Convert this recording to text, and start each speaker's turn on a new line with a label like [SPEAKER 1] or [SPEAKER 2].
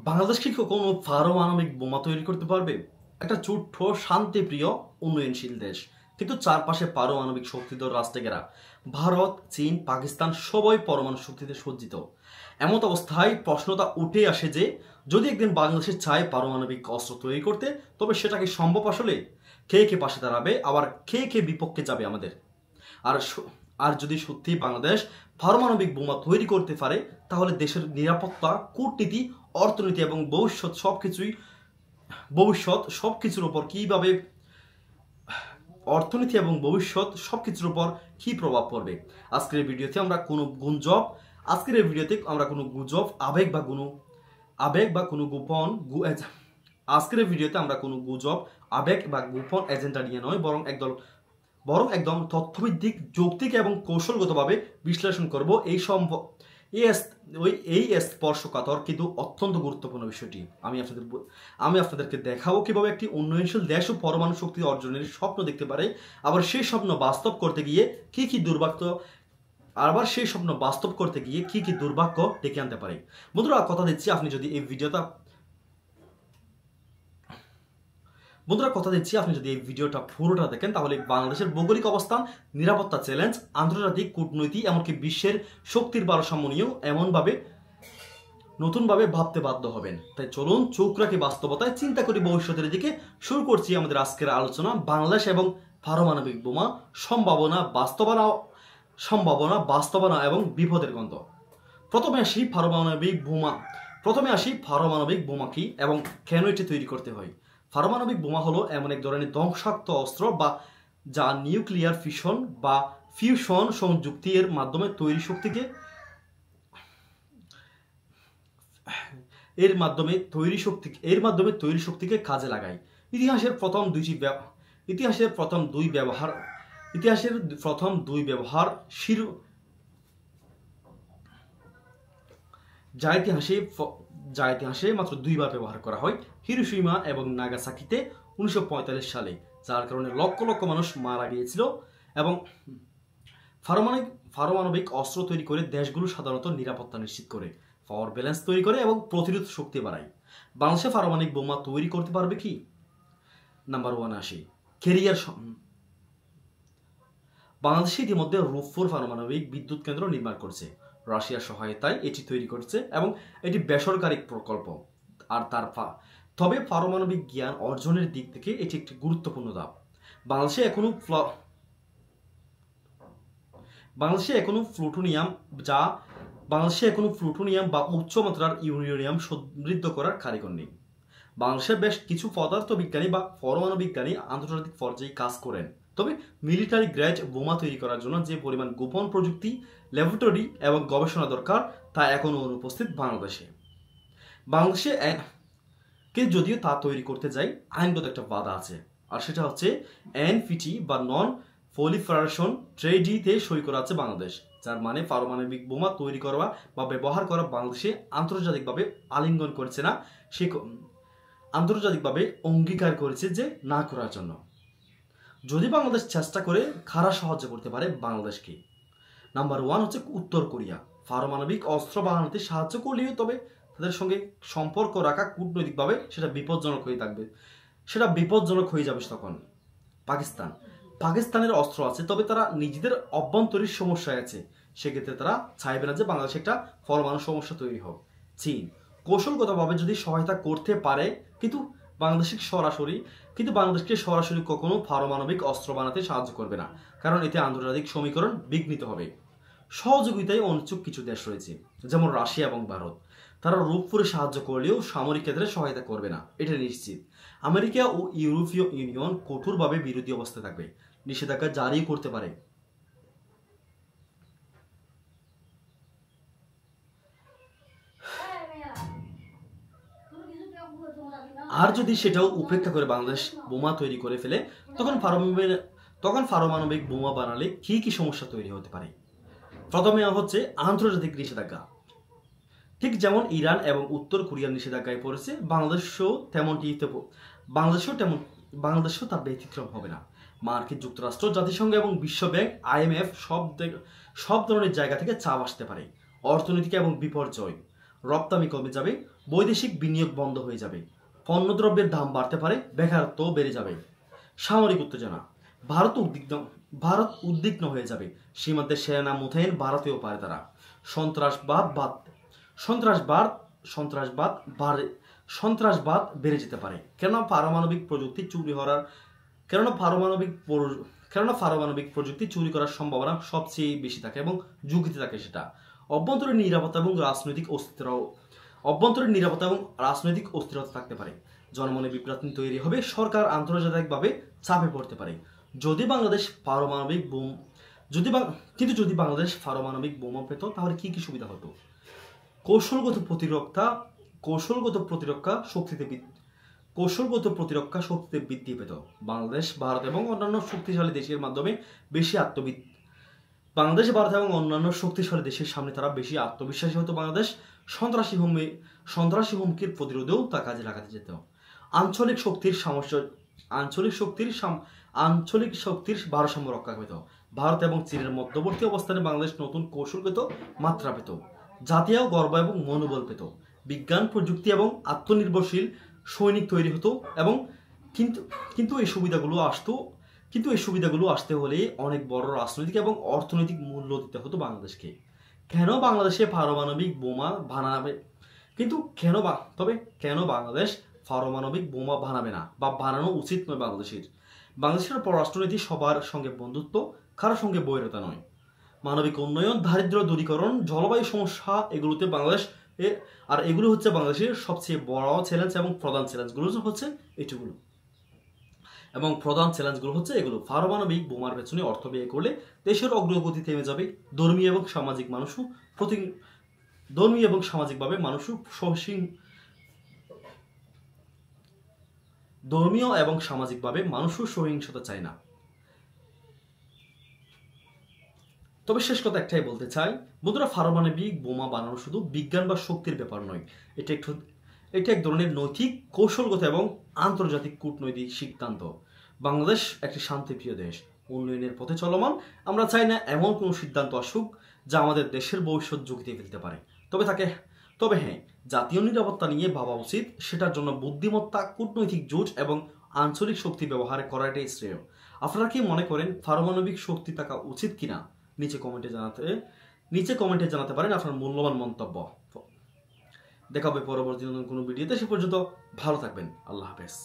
[SPEAKER 1] বাংলাদেশ কি কোনো পারমাণবিক বোমা তৈরি করতে পারবে? একটা ছোট্ট শান্তিপ্রিয় উন্নয়নশীল দেশ, কিন্তু চারপাশে পারমাণবিক শক্তিধর রাষ্ট্রে ঘেরা। ভারত, চীন, পাকিস্তান সবাই পরমাণু শক্তিতে সজ্জিত। এমন অবস্থায় প্রশ্নটা উঠে আসে যে যদি একদিন বাংলাদেশে চায় পারমাণবিক অস্ত্র তৈরি করতে, তবে সেটা কি সম্ভব আসলে? কে কে পাশে দাঁড়াবে, আবার কে কে বিপক্ষে যাবে আমাদের? আর আর যদি সত্যি বাংলাদেশ পারমাণবিক বোমা তৈরি করতে পারে, তাহলে দেশের নিরাপত্তা, কূটনীতি, অর্থনীতি এবং ভবিষ্যৎ সবকিছুর উপর কিভাবে অর্থনীতি এবং ভবিষ্যৎ সবকিছুর উপর কি প্রভাব পড়বে? আজকের ভিডিওতে আমরা কোনো গুজব, আবেগ বা কোনো গোপন আজকের ভিডিওতে আমরা কোনো গুজব, আবেগ বা গোপন এজেন্ডা নিয়ে নয়, বরং একদম তথ্যভিত্তিক, যৌক্তিক এবং কৌশলগতভাবে বিশ্লেষণ করব এই স্পর্শকাতর কিন্তু অত্যন্ত গুরুত্বপূর্ণ বিষয়টি। আমি আপনাদেরকে দেখাবো কিভাবে একটি উন্নয়নশীল দেশ ও পরমাণু শক্তি অর্জনের স্বপ্ন দেখতে পারে, আবার সেই স্বপ্ন বাস্তব করতে গিয়ে কি দুর্ভাগ্য ডেকে আনতে পারে। বন্ধুরা, কথা দিচ্ছি আপনি যদি এই ভিডিওটা পুরোটা দেখেন, তাহলে বাংলাদেশের ভৌগোলিক অবস্থান, নিরাপত্তা চ্যালেঞ্জ, আন্তর্জাতিক কূটনীতি, এমনকি বিশ্বের শক্তির ভারসাম্য নিয়েও নতুনভাবে ভাবতে বাধ্য হবেন। তাই চলুন চোখ রাখি বাস্তবতায়, চিন্তা করি ভবিষ্যতের দিকে। শুরু করছি আমাদের আজকের আলোচনা, বাংলাদেশ এবং পারমাণবিক বোমা, বাস্তবতা এবং বিপদের গন্ধ। প্রথমে আসি পারমাণবিক বোমা কি এবং কেন এটি তৈরি করতে হয়। পারমাণবিক বোমা হলো এমন এক ধরনের ধ্বংসাত্মক অস্ত্র যা নিউক্লিয়ার ফিশন বা ফিউশন সংযুক্তি এর মাধ্যমে তৈরি শক্তিকে কাজে লাগায়। ইতিহাসের প্রথম দুই ব্যবহার যা ইতিহাসে মাত্র দুইবার ব্যবহার করা হয়, হিরোশিমা এবং নাগাসাকিতে 1945 সালে, যার কারণে লক্ষ লক্ষ মানুষ মারা গিয়েছিল। এবং পারমাণবিক অস্ত্র তৈরি করে দেশগুলো সাধারণত নিরাপত্তা নিশ্চিত করে, পাওয়ার ব্যালেন্স তৈরি করে এবং প্রতিরোধ শক্তি বাড়ায়। বাংলাদেশে পারমাণবিক বোমা তৈরি করতে পারবে কি? নাম্বার 1 আসি কেরিয়ার। বাংলাদেশে ইতিমধ্যে রূপপুর পারমাণবিক বিদ্যুৎ কেন্দ্র নির্মাণ করছে, রাশিয়ার সহায়তায় এটি তৈরি করছে এবং এটি বেসরকারি প্রকল্প। তবে পারমাণবিক জ্ঞান অর্জনের দিক থেকে এটি একটি গুরুত্বপূর্ণ ধাপ। বাংলাদেশে এখনো প্লুটোনিয়াম বা উচ্চমাত্রার ইউরেনিয়াম সমৃদ্ধ করার কারিগর নেই। বাংলাদেশের বেশ কিছু পদার্থ বিজ্ঞানী বা পরমাণু বিজ্ঞানী আন্তর্জাতিক পর্যায়ে কাজ করেন, তবে মিলিটারি গ্রেড বোমা তৈরি করার জন্য যে পরিমাণ গোপন প্রযুক্তি, ল্যাবরেটরি এবং গবেষণা দরকার, তা এখনও অনুপস্থিত বাংলাদেশে। কিন্তু যদিও তা তৈরি করতে যাই, আইনগত একটা বাধা আছে, আর সেটা হচ্ছে এনপিটি বা নন প্রলিফারেশন ট্রেডিতে সই করা আছে বাংলাদেশ, যার মানে পারমাণবিক বোমা তৈরি করা বা ব্যবহার করা বাংলাদেশে আন্তর্জাতিকভাবে আলিঙ্গন করছে না, সে আন্তর্জাতিকভাবে অঙ্গীকার করেছে যে না করার জন্য। যদি বাংলাদেশ চেষ্টা করে, কারা সাহায্য করতে পারে বাংলাদেশকে? নাম্বার 1 হচ্ছে উত্তর কোরিয়া। পারমাণবিক অস্ত্র বানাতে সাহায্য করলেও তবে তাদের সঙ্গে সম্পর্ক রাখা কূটনৈতিকভাবে সেটা বিপজ্জনক হয়ে যাবে তখন। পাকিস্তানের অস্ত্র আছে, তবে তারা নিজেদের অভ্যন্তরীণ সমস্যায় আছে, সেক্ষেত্রে তারা চাইবে না যে বাংলাদেশে একটা পরমাণু সমস্যা তৈরি হোক। চীন কৌশলগতভাবে যদি সহায়তা করতে পারে, কিন্তু বাংলাদেশকে সরাসরি কখনো পারমাণবিক অস্ত্র বানাতে সাহায্য করবে না, কারণ এতে আন্তর্জাতিক সমীকরণ বিঘ্নিত হবে। সহযোগিতায় অনিচ্ছুক কিছু দেশ রয়েছে, যেমন রাশিয়া এবং ভারত। তারা রূপপুরে সাহায্য করলেও সামরিক ক্ষেত্রে সহায়তা করবে না, এটা নিশ্চিত। আমেরিকা ও ইউরোপীয় ইউনিয়ন কঠোরভাবে বিরোধী অবস্থায় থাকবে, নিষেধাজ্ঞা জারি করতে পারে। আর যদি সেটাও উপেক্ষা করে বাংলাদেশ বোমা তৈরি করে ফেলে, তখন পারমাণবিক বোমা বানালে কি কি সমস্যা তৈরি হতে পারে? প্রথমে হচ্ছে আন্তর্জাতিক নিষেধাজ্ঞা। ঠিক যেমন ইরান এবং উত্তর কোরিয়ার নিষেধাজ্ঞায় পড়েছে, বাংলাদেশও তার ব্যতিক্রম হবে না। মার্কিন যুক্তরাষ্ট্র, জাতিসংঘ এবং বিশ্বব্যাংক, IMF সব ধরনের জায়গা থেকে চাপ আসতে পারে। অর্থনৈতিক এবং বিপর্যয়। রপ্তানি কমে যাবে, বৈদেশিক বিনিয়োগ বন্ধ হয়ে যাবে, পণ্যদ্রব্যের দাম বাড়তে পারে, বেকারত্ব বেড়ে যাবে। সামরিক উত্তেজনা, ভারত উদ্বিগ্ন হয়ে যাবে, সীমান্তে সেনা মোতায়েন বাড়াতেও পারে তারা। সন্ত্রাসবাদ বেড়ে যেতে পারে, কেননা পারমাণবিক প্রযুক্তি চুরি করার সম্ভাবনা সবচেয়ে বেশি থাকে এবং ঝুঁকিতে থাকে সেটা। অভ্যন্তরীণ নিরাপত্তা এবং রাজনৈতিক অস্থিরতা থাকতে পারে। জনমনে বিভ্রান্তি তৈরি হবে, সরকার আন্তর্জাতিকভাবে চাপে পড়তে পারে। যদি বাংলাদেশ পারমাণবিক বোমা পেত তাহলে কি কি সুবিধা হতো? কৌশলগত প্রতিরক্ষা শক্তিতে বৃদ্ধি পেত। বাংলাদেশ, ভারত এবং অন্যান্য শক্তিশালী দেশের সামনে তারা বেশি আত্মবিশ্বাসী হতো। বাংলাদেশ সন্ত্রাসী হুমকির প্রতিরোধেও তা কাজে লাগাতে যেত। আঞ্চলিক শক্তির ভারসাম্য রক্ষা পেত। ভারত এবং চীনের মধ্যবর্তী অবস্থানে বাংলাদেশ নতুন কৌশলগত মাত্রা পেত, জাতীয় গর্ব এবং মনোবল পেত। বিজ্ঞান, প্রযুক্তি এবং আত্মনির্ভরশীল সৈনিক তৈরি হতো এবং কিন্তু এই সুবিধাগুলো আসতে হলে অনেক বড় রাজনৈতিক এবং অর্থনৈতিক মূল্য দিতে হতো বাংলাদেশকে। কেন বাংলাদেশে পারমাণবিক বোমা বানাবে? কেন বাংলাদেশ পারমাণবিক বোমা বানাবে না বা বানানো উচিত নয়? বাংলাদেশের পররাষ্ট্রনীতি সবার সঙ্গে বন্ধুত্ব, কারোর সঙ্গে বৈরতা নয়। মানবিক উন্নয়ন, দারিদ্র্য দূরীকরণ, জলবায়ু সমস্যা, এগুলো হচ্ছে বাংলাদেশের সবচেয়ে বড় চ্যালেঞ্জ এবং প্রধান চ্যালেঞ্জগুলো হচ্ছে এগুলো। পারমাণবিক বোমার পেছনে অর্থ ব্যয় করলে দেশের অগ্রগতি থেমে যাবে। ধর্মীয় এবং সামাজিকভাবে মানুষও সহিংসতা চায় না। তবে শেষ কথা একটাই বলতে চাই বন্ধুরা, পারমাণবিক বোমা বানানো শুধু বিজ্ঞান বা শক্তির ব্যাপার নয়, এটা এক ধরনের নৈতিক, কৌশলগত এবং আন্তর্জাতিক কূটনৈতিক সিদ্ধান্ত। বাংলাদেশ একটি শান্তিপ্রিয় দেশ, উন্নয়নের পথে চলমান। আমরা চাই না এমন কোনো সিদ্ধান্ত আসুক যা আমাদের দেশের ভবিষ্যৎ ঝুঁকিতে ফেলতে পারে। তবে হ্যাঁ, জাতীয় নিরাপত্তা নিয়ে ভাবা উচিত। সেটার জন্য বুদ্ধিমত্তা, কূটনৈতিক জোট এবং আঞ্চলিক শক্তি ব্যবহার করাটাই শ্রেয়। আপনারা কি মনে করেন পারমাণবিক শক্তি থাকা উচিত কিনা? নিচে কমেন্টে জানাতে পারেন আপনার মূল্যবান মন্তব্য। দেখা হবে পরবর্তী কোনো ভিডিওতে। সে পর্যন্ত ভালো থাকবেন। আল্লাহ হাফেজ।